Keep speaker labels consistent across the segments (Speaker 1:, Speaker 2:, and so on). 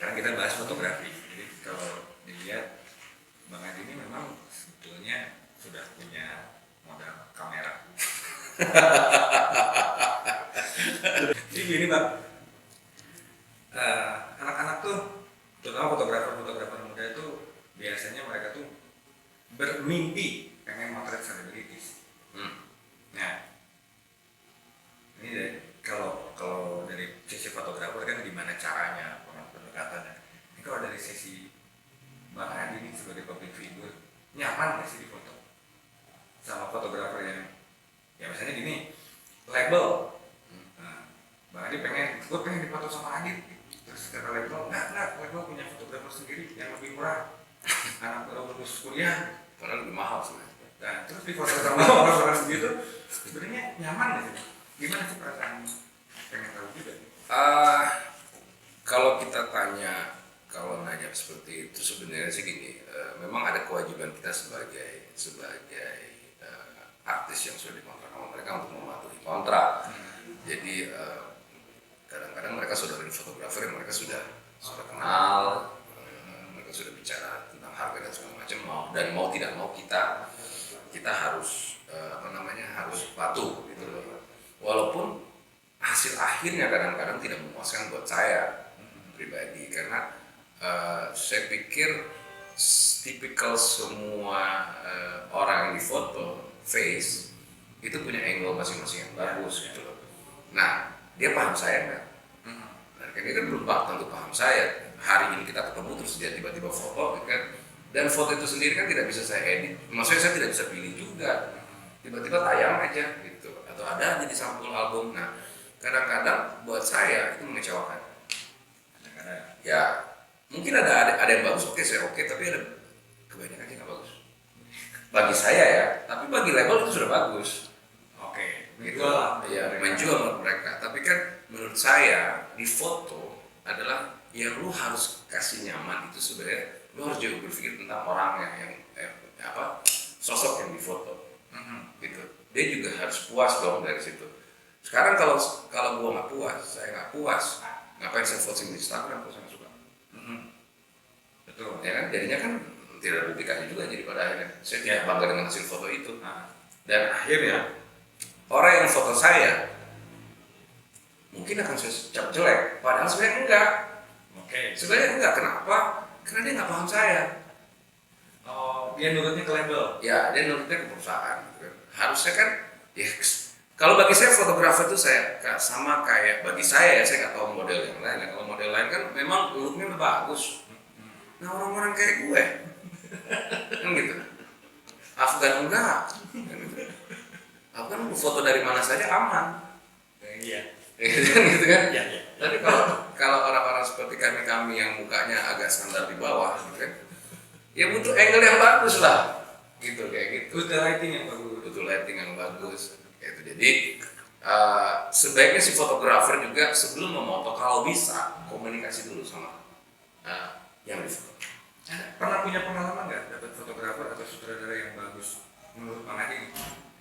Speaker 1: Sekarang kita bahas fotografi. Jadi kalau dilihat Bang Adi ini memang sebetulnya sudah punya modal kamera. Jadi gini Bang, anak-anak tuh, terutama fotografer muda itu biasanya mereka tuh bermimpi pengen motret selebritis. Nah, ini kalau dari sisi fotografer kan gimana caranya pendekatannya. Ini kalau dari sisi Bang Adi ini sebagai public figure, nyaman nggak sih difoto sama fotografer yang ya misalnya gini, label. Nah, Bang Adi gue pengen difoto sama Adi. Terus kata label, enggak, label punya fotografer sendiri yang lebih murah. Anak baru lulus kuliah,
Speaker 2: karena lebih mahal sebenarnya.
Speaker 1: Nah, terus difoto sama orang-orang begitu, sebenarnya nyaman nggak sih? Gimana sih perasaan? Pengen tahu juga.
Speaker 2: Kalau kita nanya seperti itu sebenarnya sih gini, memang ada kewajiban kita sebagai artis yang sudah dikontrak sama mereka untuk mematuhi kontrak. Jadi kadang-kadang mereka sudah dari fotografer yang mereka sudah kenal, mereka sudah bicara tentang harga dan segala macam, mau tidak mau kita harus harus patuh gitu loh. Walaupun hasil akhirnya kadang-kadang tidak memuaskan buat saya pribadi, karena saya pikir tipikal semua orang yang difoto face itu punya angle masing-masing yang bagus gitu loh. Nah, dia paham saya nggak? Nah, dia kan belum tentu paham saya. Hari ini kita ketemu terus dia tiba-tiba foto kan, dan foto itu sendiri kan tidak bisa saya edit. Maksudnya saya tidak bisa pilih juga. Tiba-tiba tayang aja gitu, atau ada aja di sampul album. Nah, kadang-kadang buat saya itu mengecewakan. Kadang-kadang ya mungkin ada yang bagus, oke, saya oke, tapi ada kebanyakan yang nggak bagus. Bagi saya ya, tapi bagi label itu sudah bagus.
Speaker 1: Oke,
Speaker 2: Gitu. Ya, menjual menurut mereka. Tapi kan menurut saya di foto adalah yang lu harus kasih nyaman itu sebenarnya lu harus juga berpikir tentang orangnya yang sosok yang difoto. Gitu. Dia juga harus puas dong dari situ. Sekarang kalau gua nggak puas, saya nggak puas, ngapain saya posting di Instagram kalau saya nggak suka? Betul. Ya kan, jadinya kan tidak ada publikasi juga, jadi pada akhirnya saya tidak bangga dengan hasil foto itu. Dan akhirnya orang yang foto saya mungkin akan saya cap jelek, padahal sebenarnya enggak. Sebenarnya enggak, kenapa? Karena dia nggak paham saya.
Speaker 1: Oh, dia nurutnya ke label.
Speaker 2: Ya, dia nurutnya ke perusahaan. Harusnya kan, ya kalau bagi saya fotografer itu sama kayak bagi saya ya, saya nggak tahu model yang lain. Kalau model lain kan memang looknya udah bagus. Nah, orang-orang kayak gue kan gitu. Afgan enggak. Afgan foto dari mana saja aman.
Speaker 1: Iya.
Speaker 2: Gitu kan?
Speaker 1: Iya.
Speaker 2: Tapi kalau orang-orang seperti kami yang mukanya agak standar di bawah, gitu kan? Ya butuh angle yang bagus lah, gitu kayak gitu.
Speaker 1: Butuh lighting yang bagus.
Speaker 2: Gitu. Jadi sebaiknya si fotografer juga sebelum memoto kalau bisa komunikasi dulu sama yang difoto.
Speaker 1: Pernah punya pengalaman nggak dapat fotografer atau sutradara yang bagus menurut Bang Adi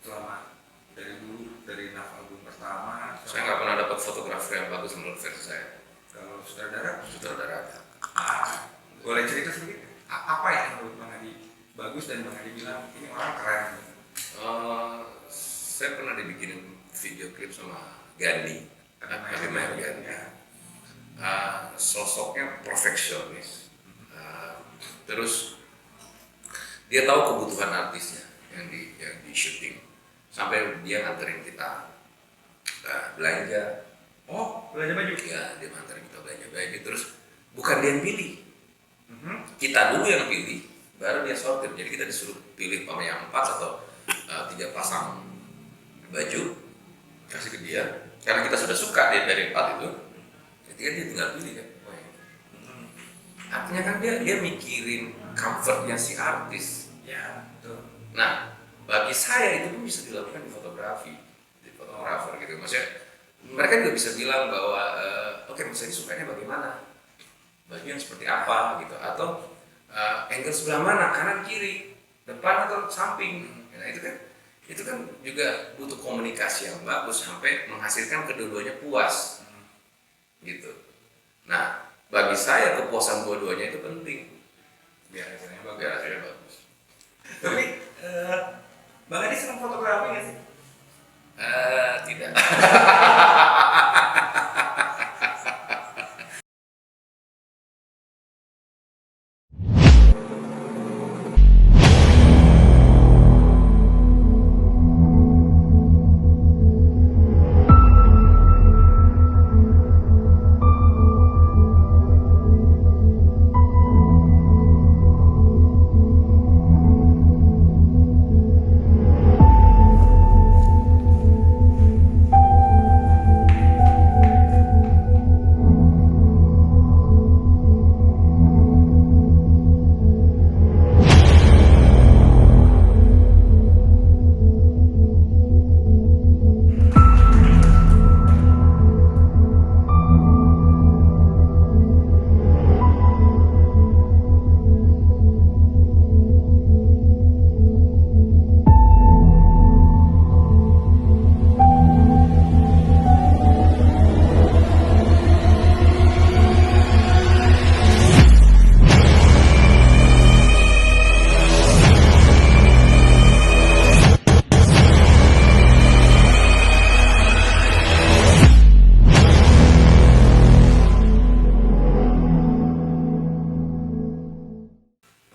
Speaker 1: selama dari dulu, dari album pertama?
Speaker 2: Saya nggak pernah dapat fotografer yang bagus menurut versi saya.
Speaker 1: Kalau sutradara
Speaker 2: ada.
Speaker 1: Boleh cerita sedikit? Apa yang menurut Bang Adi bagus dan Bang Adi bilang ini orang keren?
Speaker 2: Saya pernah dibikinin video klip sama Gandhi, Gandhi. Sosoknya perfeksionis. Terus dia tahu kebutuhan artisnya yang di syuting, sampai dia nganterin kita belanja.
Speaker 1: Oh, belanja baju?
Speaker 2: Ya, dia nganterin kita belanja baju. Terus bukan dia yang pilih, kita dulu yang pilih, baru dia sortir. Jadi kita disuruh pilih yang 4 atau 3 pasang baju, kasih ke dia. Karena kita sudah suka dia dari 4 itu, ketika dia tinggal pilih kan. Artinya kan dia mikirin comfortnya si artis.
Speaker 1: Ya, betul.
Speaker 2: Nah, bagi saya itu pun bisa dilakukan di fotografer gitu. Maksudnya mereka juga bisa bilang bahwa oke, misalnya sukanya bagaimana, bagian seperti apa gitu, atau angle sebelah mana, kanan kiri, depan atau samping. Nah, itu kan juga butuh komunikasi yang bagus sampai menghasilkan kedua-duanya puas gitu. Nah, bagi saya kepuasan dua-duanya itu penting
Speaker 1: biar hasilnya bagus.
Speaker 2: biar hasilnya bagus.
Speaker 1: Tapi Bang Adi senang fotografi nggak sih?
Speaker 2: Tidak.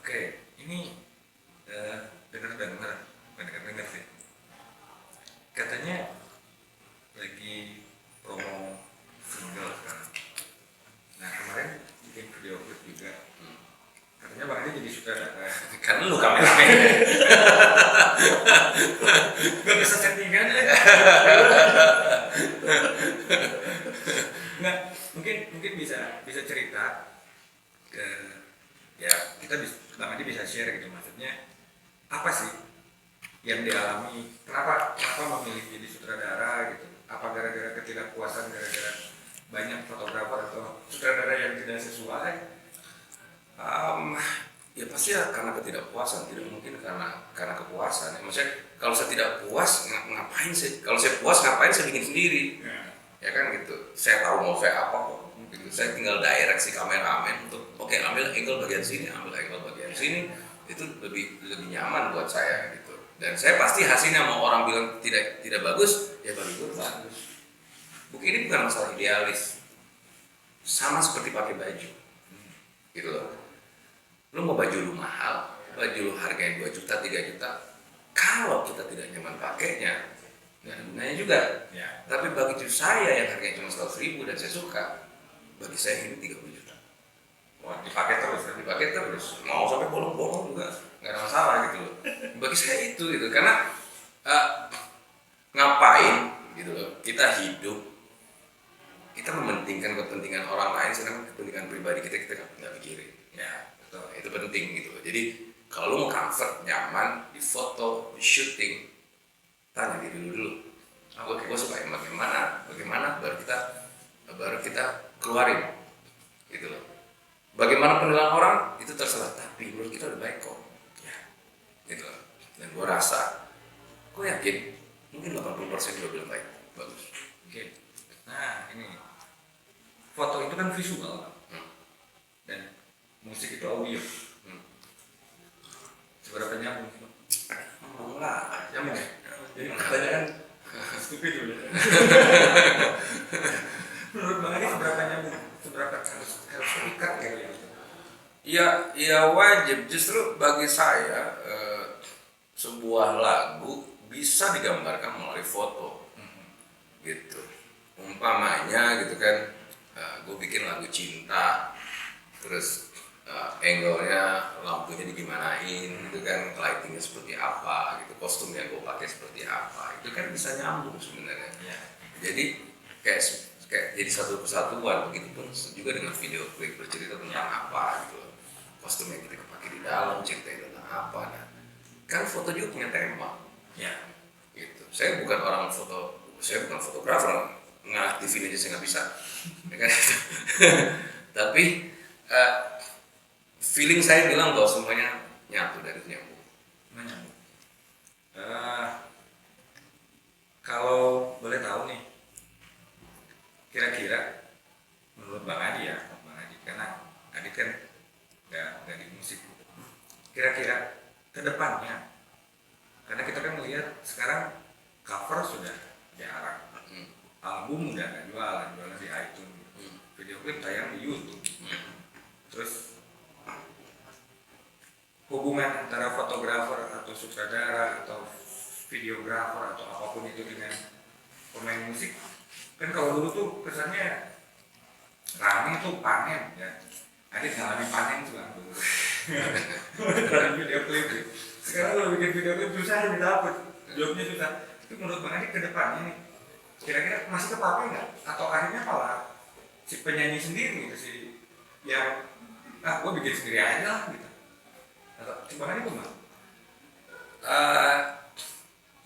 Speaker 1: Oke, ini dengar-dengar, bukan dengar-dengar sih. Katanya lagi promo single sekarang. Nah kemarin bikin video klip juga. Katanya Bang Adi jadi sutradara.
Speaker 2: Kan lu kameramen.
Speaker 1: Gak bisa settingan ya. Nah mungkin bisa cerita ke ya kita bisa Bang Adi bisa share gitu, maksudnya apa sih yang dialami, kenapa memilih jadi sutradara gitu, apa gara-gara ketidakpuasan gara-gara banyak fotografer atau sutradara yang tidak sesuai?
Speaker 2: Ya pasti ya karena ketidakpuasan, tidak mungkin karena kepuasan. Maksudnya kalau saya tidak puas ngapain sih? Kalau saya puas ngapain saya bikin sendiri? Ya kan gitu. Saya tahu mau saya apa kok. Gitu. Saya tinggal direct si kameramen untuk oke, ambil angle bagian sini, ambil angle bagian sini, itu lebih nyaman buat saya gitu. Dan saya pasti hasilnya mau orang bilang tidak bagus, ya bagi gue bagus. Ini bukan masalah idealis. Sama seperti pakai baju. Gitu loh. Lu mau baju lu mahal, baju lu harganya 2 juta, 3 juta, kalau kita tidak nyaman pakainya, nggak ada gunanya juga.
Speaker 1: Ya.
Speaker 2: Tapi bagi saya yang harganya cuma 100.000 dan saya suka, bagi saya ini 30 juta.
Speaker 1: Wah, dipakai terus kan?
Speaker 2: Dipakai terus, mau sampai bolong-bolong juga nggak ada masalah gitu loh. Bagi saya itu gitu, karena ngapain gitu loh, kita hidup, kita mementingkan kepentingan orang lain, sedangkan kepentingan pribadi kita nggak pikirin. Ya, betul, itu penting gitu. Jadi kalau lu mau comfort, nyaman, di foto, di shooting, tanya diri lu dulu. Gue suka yang bagaimana baru kita keluarin gitu loh. Bagaimana penilaian orang itu terserah, tapi menurut kita udah baik kok. Ya, gitu loh. Dan gue rasa, gue yakin mungkin 80% udah bilang baik, bagus.
Speaker 1: Oke. Nah ini foto itu kan visual dan musik itu audio. Seberapa nyambung?
Speaker 2: Enggak,
Speaker 1: Nyambung ya? Jadi kebanyakan stupid udah. Menurut Bang Adi seberapa nyambung? Seberapa harus terikat kayak gitu?
Speaker 2: Ya wajib. Justru bagi saya sebuah lagu bisa digambarkan melalui foto, gitu. Umpamanya gitu kan, gue bikin lagu cinta, terus angle-nya, lampunya digimanain, gitu kan, lightingnya seperti apa, gitu, kostum yang gue pakai seperti apa, itu kan bisa nyambung sebenarnya.
Speaker 1: Ya.
Speaker 2: Jadi kayak jadi satu kesatuan. Begitupun juga dengan video klip bercerita tentang apa, gitu, kostum yang kita pakai di dalam, cerita tentang apa. Nah, kan foto juga punya tema,
Speaker 1: Ya.
Speaker 2: gitu. Saya bukan fotografer, ngaktifin aja saya nggak bisa, ya kan? Tapi feeling saya bilang bahwa semuanya nyatu dari itu nyambung.
Speaker 1: Menyambung. Kalau boleh tahu nih, kira-kira menurut Bang Adi ya, Bang Adi, karena Adit kan nggak di musik. Kira-kira kedepannya, karena kita kan melihat sekarang cover sudah jarang, album udah nggak jualan di iTunes, video klip tayang di YouTube, terus hubungan antara fotografer atau sutradara atau videografer atau apapun itu dengan pemain musik, kan kalau dulu tuh kesannya rame tuh panen ya. Adit ngalamin panen tuh kan dulu. Dalam video klip ya. Sekarang kalau bikin video klip susah didapet, jobnya susah. Itu menurut Bang Adit ke depannya nih, kira-kira masih kepake nggak? Atau akhirnya malah si penyanyi sendiri gitu sih yang gue bikin sendiri aja lah gitu. Atau coba Adit gimana?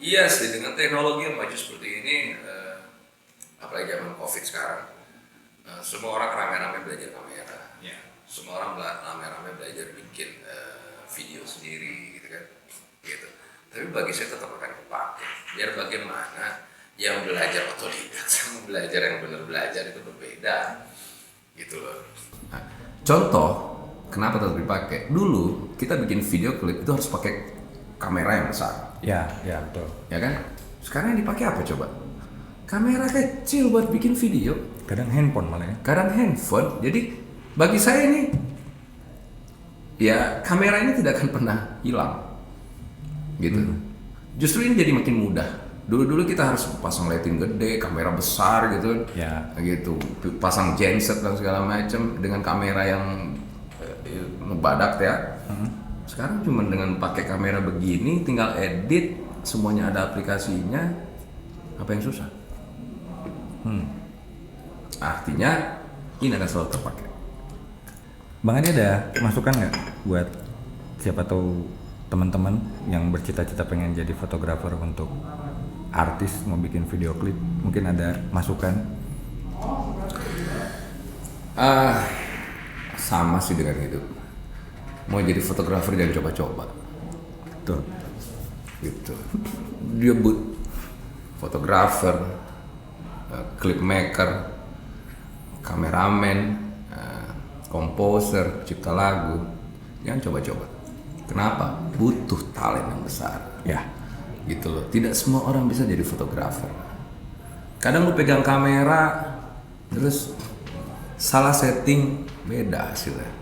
Speaker 2: Iya sih, dengan teknologi yang maju seperti ini, apalagi zaman COVID sekarang, semua orang rame-rame belajar kamera.
Speaker 1: Ya.
Speaker 2: Semua orang rame-rame belajar bikin video sendiri gitu kan, gitu. Tapi bagi saya tetap akan kepake. Biar bagaimana yang belajar otodidak sama belajar yang benar belajar itu berbeda, gitu loh. Nah, contoh kenapa tetap dipakai? Dulu kita bikin video klip itu harus pakai kamera yang besar.
Speaker 3: Ya betul.
Speaker 2: Ya kan? Sekarang yang dipakai apa coba? Kamera kecil buat bikin video.
Speaker 3: Kadang handphone malah ya.
Speaker 2: Kadang handphone. Jadi bagi saya ini, ya kamera ini tidak akan pernah hilang, gitu. Justru ini jadi makin mudah. Dulu kita harus pasang lighting gede, kamera besar gitu,
Speaker 3: Ya.
Speaker 2: gitu. Pasang genset dan segala macam dengan kamera yang ngebadak ya. Sekarang cuma dengan pakai kamera begini, tinggal edit, semuanya ada aplikasinya. Apa yang susah? Artinya ini akan selalu terpakai.
Speaker 3: Bang Adi ada masukan nggak buat siapa tahu teman-teman yang bercita-cita pengen jadi fotografer untuk artis mau bikin video klip, mungkin ada masukan?
Speaker 2: Sama sih dengan itu. Mau jadi fotografer jangan coba-coba.
Speaker 3: Tuh.
Speaker 2: Gitu. Dia fotografer, clip maker, kameramen, komposer, cipta lagu, jangan coba-coba. Kenapa? Butuh talent yang besar.
Speaker 3: Ya.
Speaker 2: Gitu loh. Tidak semua orang bisa jadi fotografer. Kadang lu pegang kamera, terus salah setting, beda hasilnya.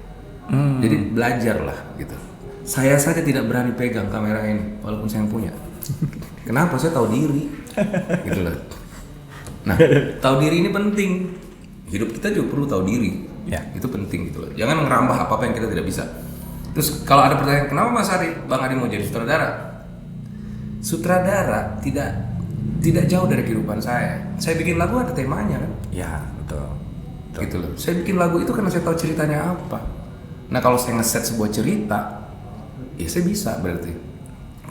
Speaker 2: Jadi belajarlah gitu. Saya saja tidak berani pegang kamera ini, walaupun saya yang punya. Kenapa? Saya tahu diri. Gitu loh. Nah, tahu diri ini penting. Hidup kita juga perlu tahu diri.
Speaker 3: Ya.
Speaker 2: Itu penting gitu loh. Jangan ngerambah apa-apa yang kita tidak bisa. Terus kalau ada pertanyaan, kenapa Mas Adi, Bang Adi mau jadi sutradara? Sutradara tidak jauh dari kehidupan saya. Saya bikin lagu ada temanya kan.
Speaker 3: Ya, betul.
Speaker 2: Gitu loh. Saya bikin lagu itu karena saya tahu ceritanya apa. Nah kalau saya ngeset sebuah cerita, ya saya bisa berarti.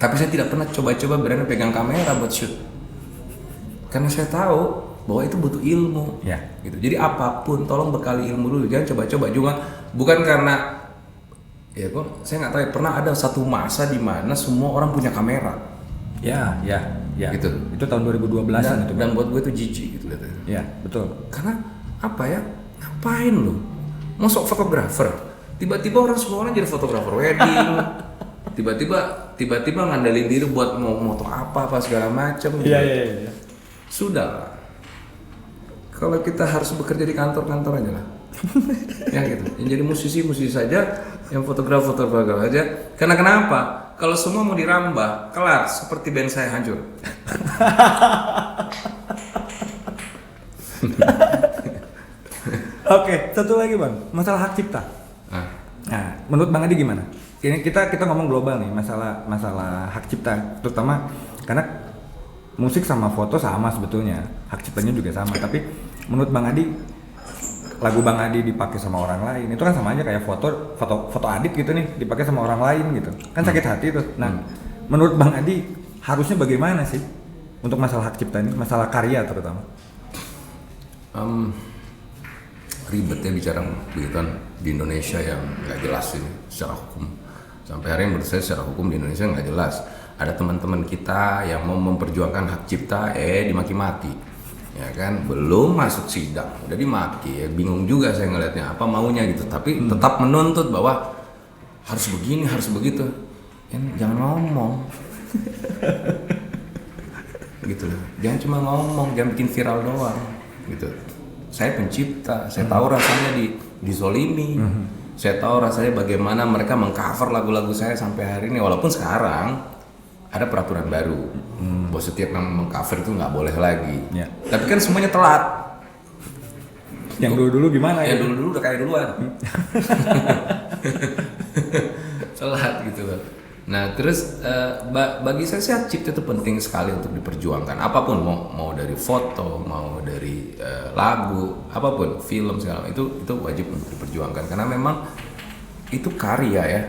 Speaker 2: Tapi saya tidak pernah coba-coba berani pegang kamera buat shoot. Karena saya tahu bahwa itu butuh ilmu.
Speaker 3: Ya.
Speaker 2: Gitu. Jadi apapun, tolong bekali ilmu dulu. Jangan coba-coba juga. Bukan karena, ya kok saya nggak tahu. Ya, pernah ada satu masa di mana semua orang punya kamera.
Speaker 3: Ya.
Speaker 2: Gitu.
Speaker 3: Itu tahun 2012-an itu.
Speaker 2: Dan buat gue itu jijik gitu lihatnya.
Speaker 3: Ya, betul.
Speaker 2: Karena apa ya? Ngapain lu? Mau sok fotografer? Tiba-tiba semua orang jadi fotografer wedding. tiba-tiba ngandalin diri buat mau moto apa segala macam.
Speaker 3: Iya.
Speaker 2: Sudah lah. Kalau kita harus bekerja di kantor aja lah. Ya gitu. Yang jadi musisi saja, yang fotografer aja. Karena kenapa? Kalau semua mau dirambah, kelar seperti band saya hancur.
Speaker 3: Oke, satu lagi Bang, masalah hak cipta. Nah, menurut Bang Adi gimana? Ini kita ngomong global nih, masalah hak cipta, terutama karena musik sama foto sama sebetulnya, hak ciptanya juga sama. Tapi menurut Bang Adi, lagu Bang Adi dipakai sama orang lain, itu kan sama aja kayak foto Adit gitu nih, dipakai sama orang lain gitu, kan sakit hati tuh. Nah, menurut Bang Adi harusnya bagaimana sih untuk masalah hak cipta ini, masalah karya terutama?
Speaker 2: Ribetnya bicara begituan di Indonesia yang nggak jelas ini secara hukum. Sampai hari ini menurut saya secara hukum di Indonesia nggak jelas. Ada teman-teman kita yang mau memperjuangkan hak cipta, dimaki-maki. ya kan, belum masuk sidang udah dimaki, ya bingung juga saya ngelihatnya apa maunya gitu, tapi tetap menuntut bahwa harus begini harus begitu, ya, jangan ngomong gitu loh, jangan cuma ngomong, jangan bikin viral doang gitu. Saya pencipta, saya tahu rasanya dizolimi, saya tahu rasanya bagaimana mereka mengcover lagu-lagu saya sampai hari ini, walaupun sekarang ada peraturan baru bahwa setiap yang mengcover itu nggak boleh lagi.
Speaker 3: Ya.
Speaker 2: Tapi kan semuanya telat.
Speaker 3: Yang dulu-dulu gimana ya?
Speaker 2: Dulu udah kayak duluan. Telat gitu loh. Nah terus bagi saya sih hak cipta itu penting sekali untuk diperjuangkan. Apapun mau dari foto, mau dari lagu, apapun, film segala itu wajib untuk diperjuangkan karena memang itu karya ya.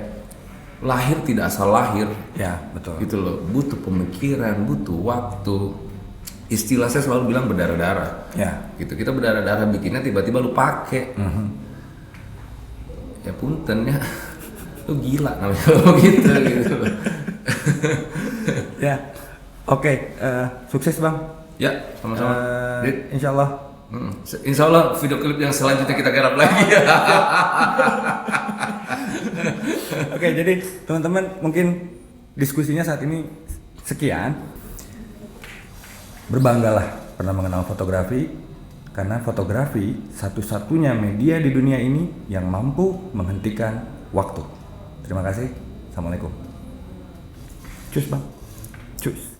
Speaker 2: Lahir tidak asal lahir.
Speaker 3: Ya, betul.
Speaker 2: Gitu loh, butuh pemikiran, butuh waktu. Istilah saya selalu bilang berdarah-darah.
Speaker 3: Ya.
Speaker 2: Gitu, kita berdarah-darah bikinnya tiba-tiba lu pakai. Ya punten ya. Lu gila namanya kalau gitu.
Speaker 3: Ya. Oke, sukses Bang.
Speaker 2: Ya, sama-sama.
Speaker 3: Insya Allah.
Speaker 2: Insya Allah video klip yang selanjutnya kita garap lagi.
Speaker 3: Oke, jadi teman-teman mungkin diskusinya saat ini sekian. Berbanggalah pernah mengenal fotografi karena fotografi satu-satunya media di dunia ini yang mampu menghentikan waktu. Terima kasih. Assalamualaikum. Cus Bang. Cus.